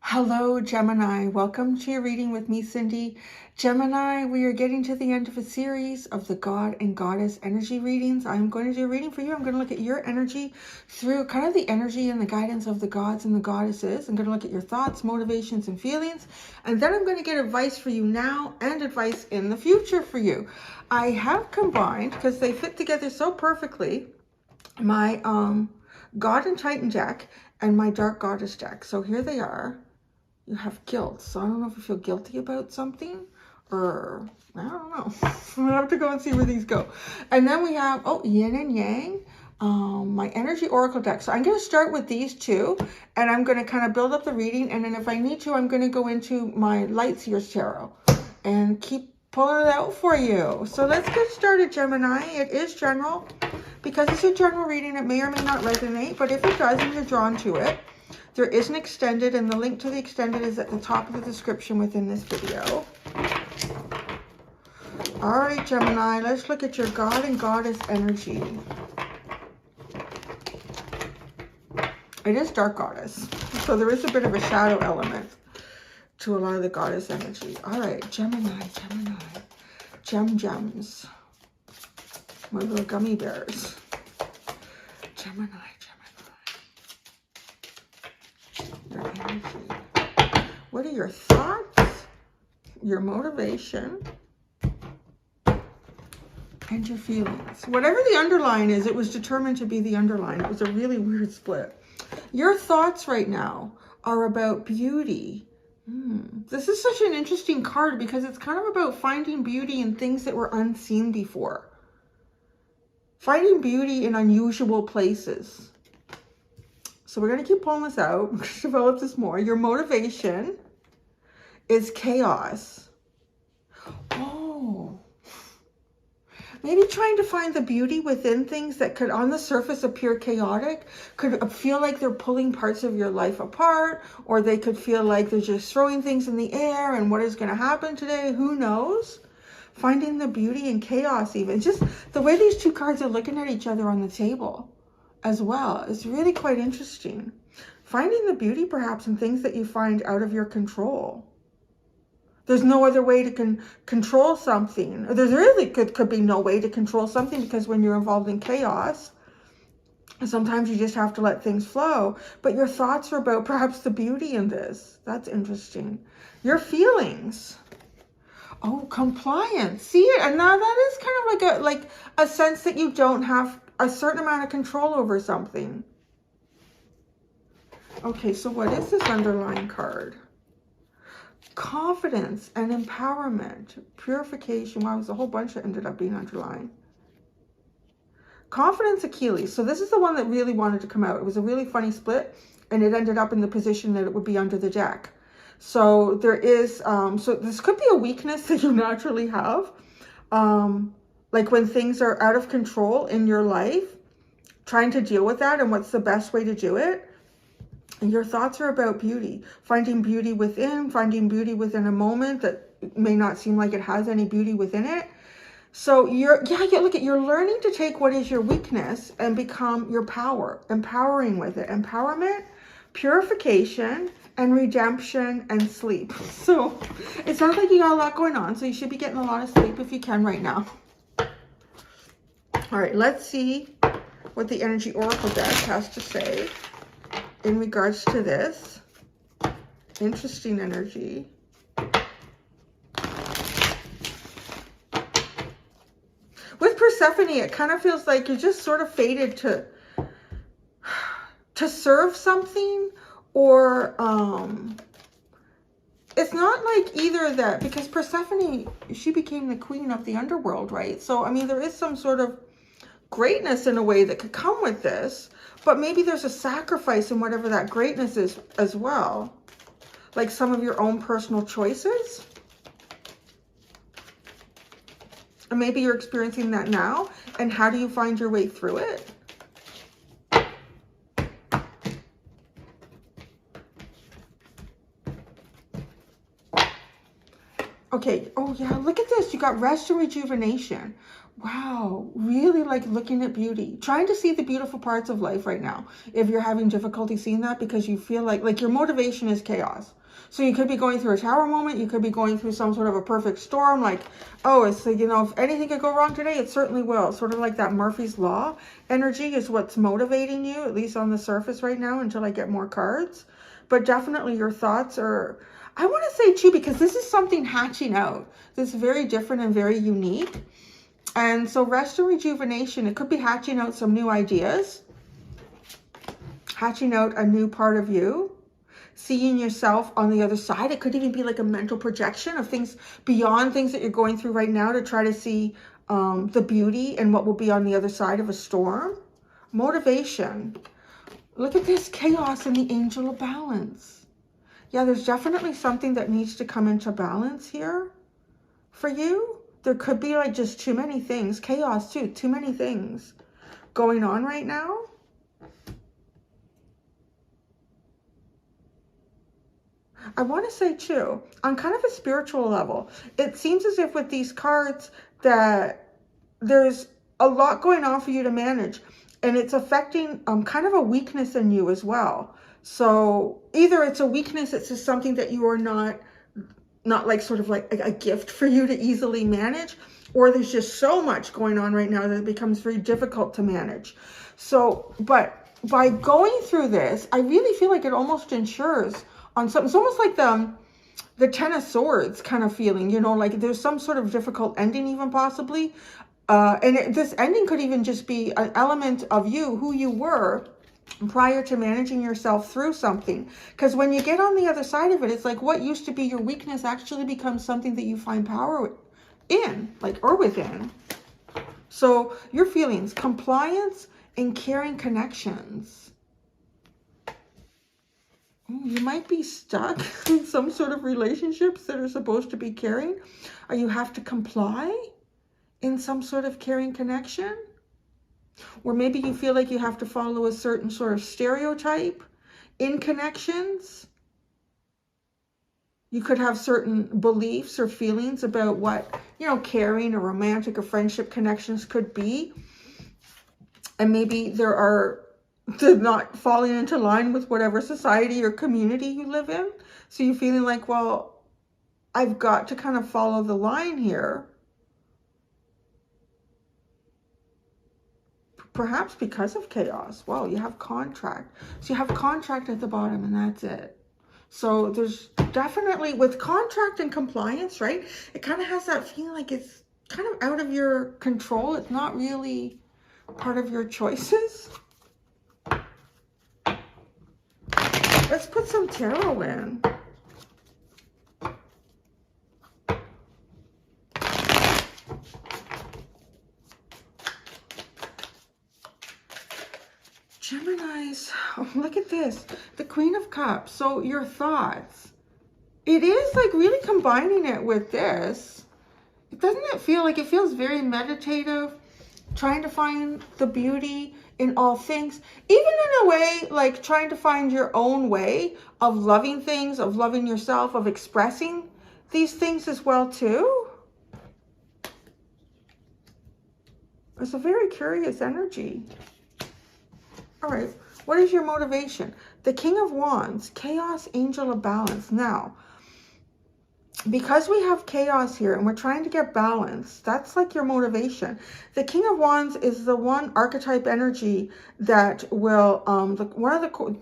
Hello, Gemini. Welcome to your reading with me, Cindy. Gemini, we are getting to the end of a series of the God and Goddess energy readings. I'm going to do a reading for you. I'm going to look at your energy through kind of the energy and the guidance of the gods and the goddesses. I'm going to look at your thoughts, motivations, and feelings. And then I'm going to get advice for you now and advice in the future for you. I have combined, because they fit together so perfectly, my God and Titan deck and my Dark Goddess deck. So here they are. You have guilt. So I don't know if you feel guilty about something or I don't know. We'll have to go and see where these go. And then we have, yin and yang, my energy oracle deck. So I'm going to start with these two and I'm going to kind of build up the reading. And then if I need to, I'm going to go into my Light Seers Tarot and keep pulling it out for you. So let's get started, Gemini. It is general. Because it's a general reading, it may or may not resonate. But if it does and you're drawn to it, there is an extended, and the link to the extended is at the top of the description within this video. All right, Gemini, let's look at your God and Goddess energy. It is Dark Goddess, so there is a bit of a shadow element to a lot of the Goddess energy. All right, Gemini, gems, my little gummy bears. Gemini. Your energy. What are your thoughts, your motivation, and your feelings? Whatever the underline is, it was determined to be the underline. It was a really weird split. Your thoughts right now are about beauty. This is such an interesting card because it's kind of about finding beauty in things that were unseen before. Finding beauty in unusual places. So we're going to keep pulling this out. We're going to develop this more. Your motivation is chaos. Oh. Maybe trying to find the beauty within things that could on the surface appear chaotic, could feel like they're pulling parts of your life apart, or they could feel like they're just throwing things in the air and what is going to happen today, who knows? Finding the beauty in chaos even. Just the way these two cards are looking at each other on the table as well is really quite interesting. Finding the beauty perhaps in things that you find out of your control. There's no other way to control something. There's really could be no way to control something because when you're involved in chaos, sometimes you just have to let things flow. But your thoughts are about perhaps the beauty in this. That's interesting. Your feelings. Oh, compliance. See it? And now that is kind of like a sense that you don't have a certain amount of control over something. Okay, so what is this underlying card? Confidence and empowerment, purification. Wow, there's a whole bunch that ended up being underlined. Confidence, Achilles. So this is the one that really wanted to come out. It was a really funny split, and it ended up in the position that it would be under the deck. So there is, so this could be a weakness that you naturally have. Like when things are out of control in your life, trying to deal with that and what's the best way to do it. And your thoughts are about beauty, finding beauty within a moment that may not seem like it has any beauty within it. So look at, you're learning to take what is your weakness and become your power, empowering with it. Empowerment, purification, and redemption, and sleep. So it sounds like you got a lot going on. So you should be getting a lot of sleep if you can right now. All right, let's see what the Energy Oracle deck has to say in regards to this. Interesting energy. With Persephone, it kind of feels like you're just sort of fated to serve something, or it's not like either that, because Persephone, she became the queen of the underworld, right? So, I mean, there is some sort of greatness in a way that could come with this, but maybe there's a sacrifice in whatever that greatness is as well. Like some of your own personal choices. And maybe you're experiencing that now. And how do you find your way through it? Okay, oh yeah, look at this. You got rest and rejuvenation. Wow, really like looking at beauty. Trying to see the beautiful parts of life right now. If you're having difficulty seeing that because you feel like your motivation is chaos. So you could be going through a tower moment. You could be going through some sort of a perfect storm. Like, oh, it's like, you know, if anything could go wrong today, it certainly will. Sort of like that Murphy's Law energy is what's motivating you, at least on the surface right now until I get more cards. But definitely your thoughts are, I want to say too, because this is something hatching out. This is very different and very unique. And so rest and rejuvenation, it could be hatching out some new ideas, hatching out a new part of you, seeing yourself on the other side. It could even be like a mental projection of things beyond things that you're going through right now to try to see the beauty and what will be on the other side of a storm. Motivation. Look at this chaos and the angel of balance. Yeah, there's definitely something that needs to come into balance here for you. There could be like just too many things. Chaos too. Too many things going on right now. I want to say too, on kind of a spiritual level, it seems as if with these cards that there's a lot going on for you to manage. And it's affecting kind of a weakness in you as well. So either it's a weakness, it's just something that you are not like sort of like a gift for you to easily manage, or there's just so much going on right now that it becomes very difficult to manage. So, but by going through this, I really feel like it almost ensures on something. It's almost like the Ten of Swords kind of feeling, you know, like there's some sort of difficult ending even possibly. This ending could even just be an element of you, who you were prior to managing yourself through something. Because when you get on the other side of it, it's like what used to be your weakness actually becomes something that you find power in, like, or within. So your feelings, compliance and caring connections. You might be stuck in some sort of relationships that are supposed to be caring, or you have to comply in some sort of caring connection. Or maybe you feel like you have to follow a certain sort of stereotype in connections. You could have certain beliefs or feelings about what, you know, caring or romantic or friendship connections could be. And maybe they're not falling into line with whatever society or community you live in. So you're feeling like, well, I've got to kind of follow the line here. Perhaps because of chaos. Well, you have contract. So you have contract at the bottom and that's it. So there's definitely, with contract and compliance, right? It kind of has that feeling like it's kind of out of your control. It's not really part of your choices. Let's put some tarot in. Geminis, oh, look at this, the Queen of Cups. So your thoughts, it is like really combining it with this. Doesn't it feel like it feels very meditative, trying to find the beauty in all things, even in a way like trying to find your own way of loving things, of loving yourself, of expressing these things as well too. It's a very curious energy. All right, what is your motivation? The King of Wands, chaos, angel of balance. Now, because we have chaos here and we're trying to get balance, that's like your motivation. The King of Wands is the one archetype energy that will,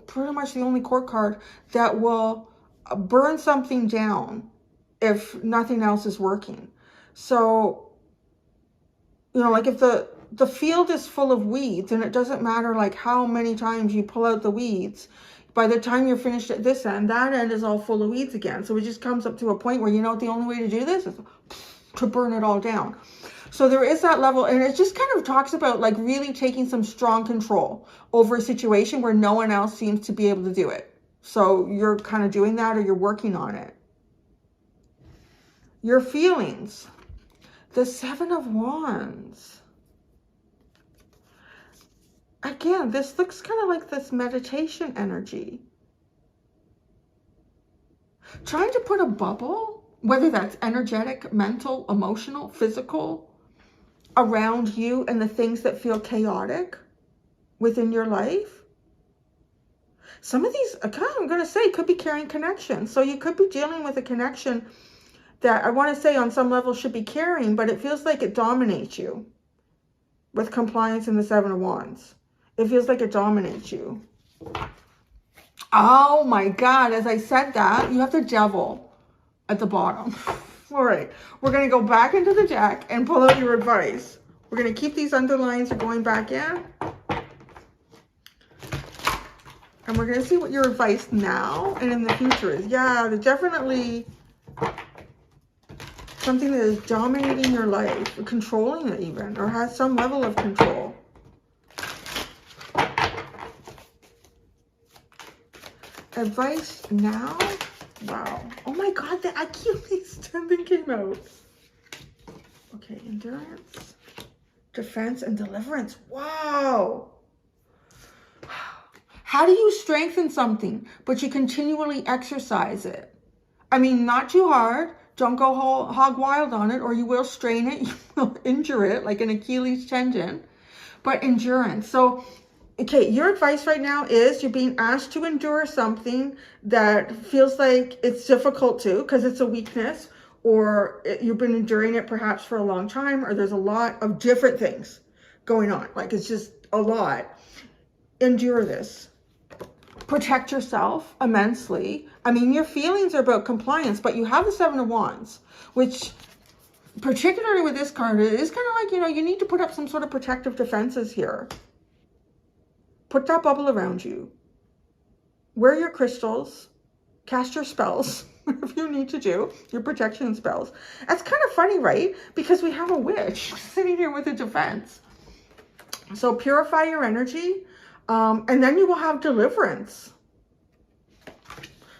pretty much the only court card that will burn something down if nothing else is working. So, you know, like if the field is full of weeds and it doesn't matter like how many times you pull out the weeds, by the time you're finished at this end, that end is all full of weeds again. So it just comes up to a point where, you know what, the only way to do this is to burn it all down. So there is that level, and it just kind of talks about like really taking some strong control over a situation where no one else seems to be able to do it. So you're kind of doing that, or you're working on it. Your feelings, the Seven of Wands. Again, this looks kind of like this meditation energy. Trying to put a bubble whether that's energetic, mental, emotional, physical, around you and the things that feel chaotic within your life. Some of these, I'm going to say, could be carrying connections. So you could be dealing with a connection that I want to say on some level should be carrying, but it feels like it dominates you with compliance in the Seven of Wands. It feels like it dominates you. Oh my God, as I said that, you have the Devil at the bottom. All right, we're going to go back into the deck and pull out your advice. We're going to keep these underlines going back in. And we're going to see what your advice now and in the future is. Yeah, there's definitely something that is dominating your life, or controlling it even, or has some level of control. Advice now? Wow. Oh my God, the Achilles tendon came out. Okay, endurance, defense, and deliverance. Wow. How do you strengthen something, but you continually exercise it? I mean, not too hard. Don't go hog wild on it, or you will strain it. You will injure it like an Achilles tendon. But endurance. So, okay, your advice right now is you're being asked to endure something that feels like it's difficult to, because it's a weakness, or you've been enduring it perhaps for a long time, or there's a lot of different things going on. Like it's just a lot. Endure this. Protect yourself immensely. I mean, your feelings are about compliance, but you have the Seven of Wands, which particularly with this card, it is kind of like, you know, you need to put up some sort of protective defenses here. Put that bubble around you. Wear your crystals. Cast your spells, whatever you need to do, your protection spells. That's kind of funny, right? Because we have a witch sitting here with a defense. So purify your energy, and then you will have deliverance.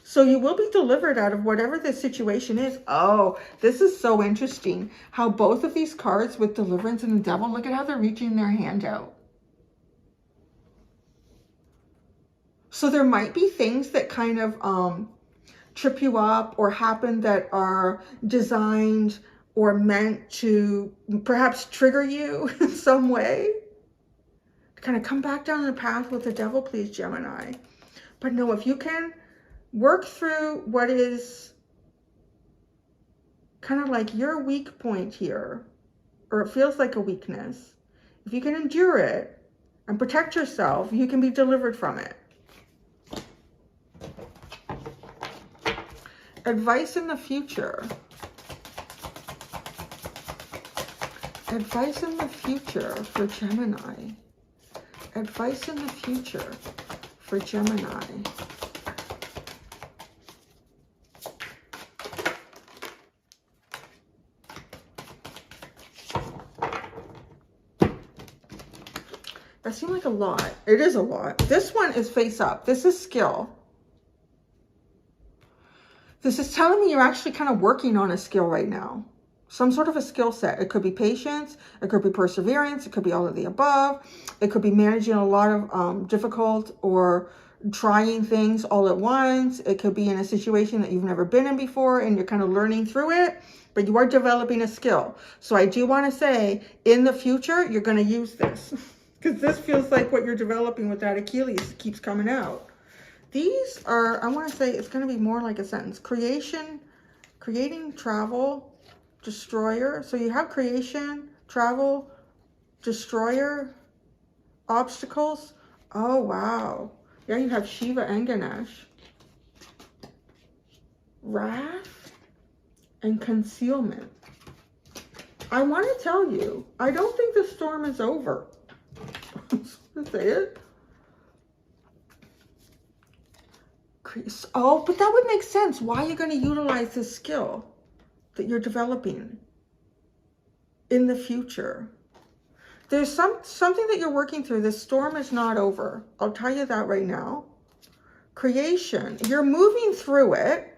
So you will be delivered out of whatever the situation is. Oh, this is so interesting. How both of these cards with deliverance and the Devil, look at how they're reaching their hand out. So there might be things that kind of trip you up or happen that are designed or meant to perhaps trigger you in some way. Kind of come back down the path with the Devil, please, Gemini. But no, if you can work through what is kind of like your weak point here, or it feels like a weakness, if you can endure it and protect yourself, you can be delivered from it. Advice in the future. Advice in the future for Gemini. Advice in the future for Gemini. That seemed like a lot. It is a lot. This one is face up. This is skill. This is telling me you're actually kind of working on a skill right now. Some sort of a skill set. It could be patience. It could be perseverance. It could be all of the above. It could be managing a lot of difficult or trying things all at once. It could be in a situation that you've never been in before and you're kind of learning through it, but you are developing a skill. So I do want to say in the future, you're going to use this because this feels like what you're developing with that Achilles keeps coming out. These are, I want to say it's going to be more like a sentence. Creation, creating, travel, destroyer. So you have creation, travel, destroyer, obstacles. Oh, wow. Yeah, you have Shiva and Ganesh. Wrath and concealment. I want to tell you, I don't think the storm is over. Say it. Oh, but that would make sense. Why are you going to utilize this skill that you're developing in the future? There's something that you're working through. This storm is not over. I'll tell you that right now. Creation. You're moving through it.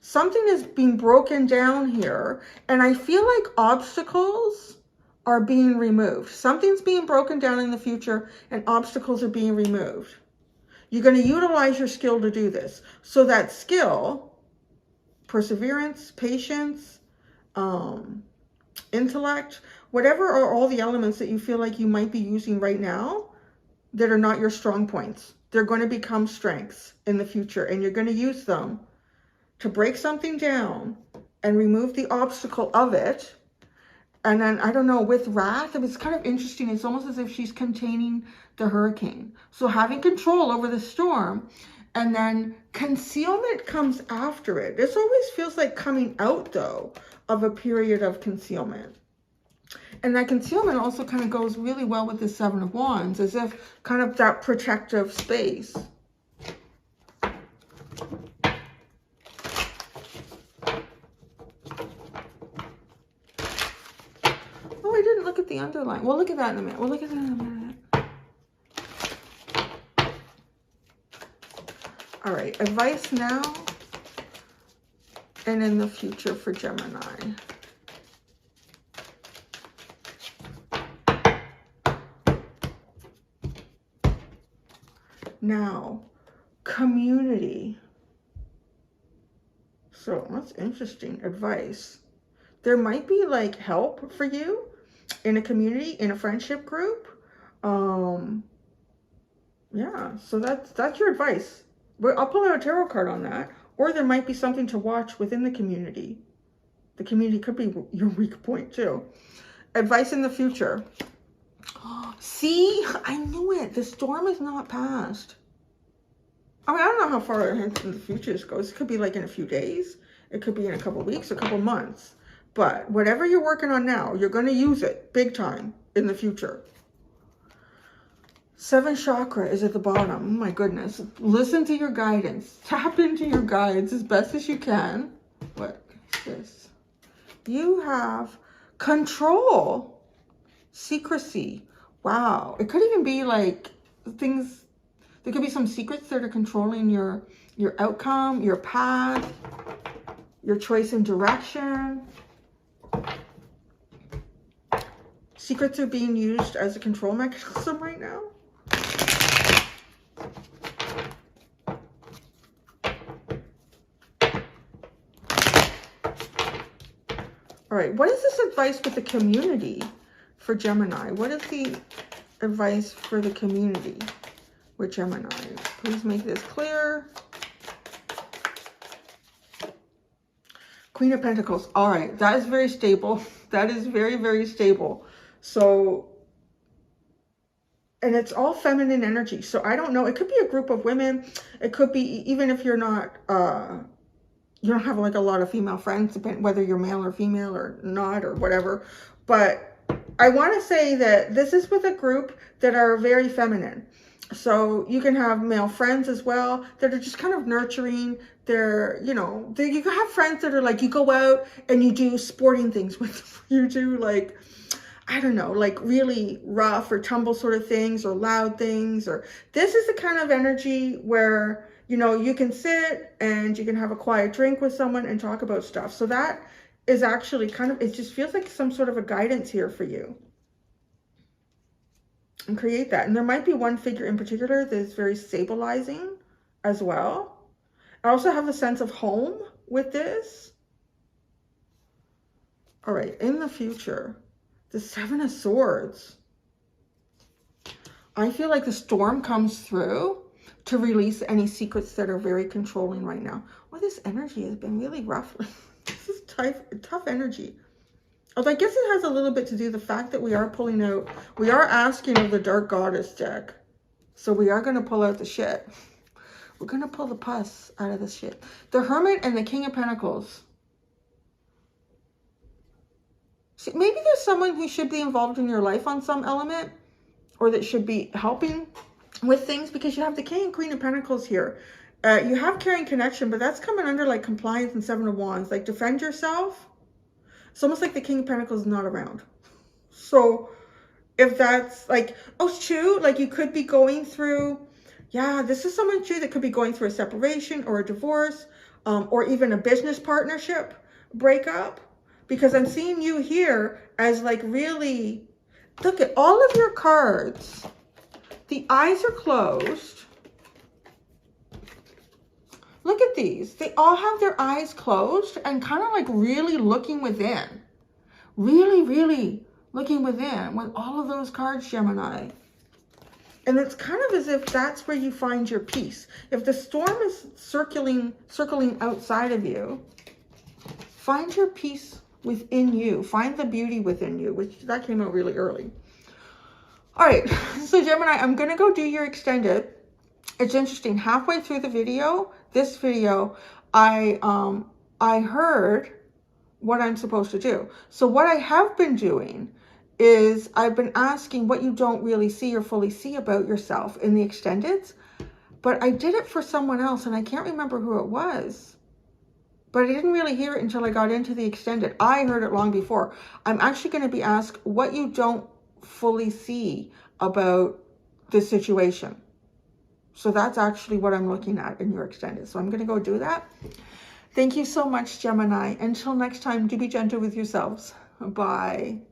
Something is being broken down here. And I feel like obstacles are being removed. Something's being broken down in the future and obstacles are being removed. You're going to utilize your skill to do this. So that skill, perseverance, patience, intellect, whatever are all the elements that you feel like you might be using right now that are not your strong points. They're going to become strengths in the future, and you're going to use them to break something down and remove the obstacle of it. And then, I don't know, with wrath, it's kind of interesting. It's almost as if she's containing the hurricane. So having control over the storm, and then concealment comes after it. This always feels like coming out, though, of a period of concealment. And that concealment also kind of goes really well with the Seven of Wands, as if kind of that protective space. Oh, I didn't look at the underline. We'll look at that in a minute. We'll look at that in a minute. All right, advice now and in the future for Gemini. Now, community. So that's interesting. Advice. There might be like help for you in a community, in a friendship group. Yeah, so that's your advice. I'll pull out a tarot card on that. Or there might be something to watch within the community. The community could be your weak point too. Advice in the future. See, I knew it. The storm is not past. I mean, I don't know how far into the future this goes. It could be like in a few days. It could be in a couple of weeks, a couple of months. But whatever you're working on now, you're going to use it big time in the future. 7th chakra is at the bottom. Oh my goodness. Listen to your guidance. Tap into your guides as best as you can. What is this? You have control. Secrecy. Wow. It could even be like things. There could be some secrets that are controlling your outcome, your path, your choice in direction. Secrets are being used as a control mechanism right now. All right, what is this advice with the community for Gemini? What is the advice for the community with Gemini? Please make this clear. Queen of Pentacles. All right, that is very stable. That is very, very stable. So, and it's all feminine energy. So I don't know. It could be a group of women. It could be, even if you're not, you don't have like a lot of female friends, whether you're male or female or not or whatever. But I want to say that this is with a group that are very feminine. So you can have male friends as well that are just kind of nurturing. They're, you know, you can have friends that are like, you go out and you do sporting things with them. You do like, I don't know, like really rough or tumble sort of things or loud things. Or this is the kind of energy where, you know, you can sit and you can have a quiet drink with someone and talk about stuff. So that is actually kind of, it just feels like some sort of a guidance here for you. And create that. And there might be one figure in particular that is very stabilizing as well. I also have a sense of home with this. All right, in the future, the 7 of Swords. I feel like the storm comes through to release any secrets that are very controlling right now. Well, this energy has been really rough. This is tough energy. Although I guess it has a little bit to do with the fact that we are pulling out, we are asking of the Dark Goddess deck. So we are going to pull out the shit. We're going to pull the pus out of the shit. The Hermit and the King of Pentacles. See, maybe there's someone who should be involved in your life on some element, or that should be helping with things, because you have the King and Queen of Pentacles here. You have caring connection, but that's coming under like compliance and 7 of Wands. Like defend yourself. It's almost like the King of Pentacles is not around. So if that's like, oh, it's true. Like you could be going through, yeah, this is someone too that could be going through a separation or a divorce, or even a business partnership breakup. Because I'm seeing you here as like really, look at all of your cards. The eyes are closed. Look at these. They all have their eyes closed and kind of like really looking within. Really, really looking within with all of those cards, Gemini. And it's kind of as if that's where you find your peace. If the storm is circling outside of you, find your peace within you. Find the beauty within you, which that came out really early. All right, so Gemini, I'm going to go do your extended. It's interesting. Halfway through the video, this video, I heard what I'm supposed to do. So what I have been doing is I've been asking what you don't really see or fully see about yourself in the extendeds, but I did it for someone else and I can't remember who it was, but I didn't really hear it until I got into the extended. I heard it long before. I'm actually going to be asked what you don't fully see about the situation. So that's actually what I'm looking at in your extended. So I'm going to go do that. Thank you so much, Gemini. Until next time, do be gentle with yourselves. Bye.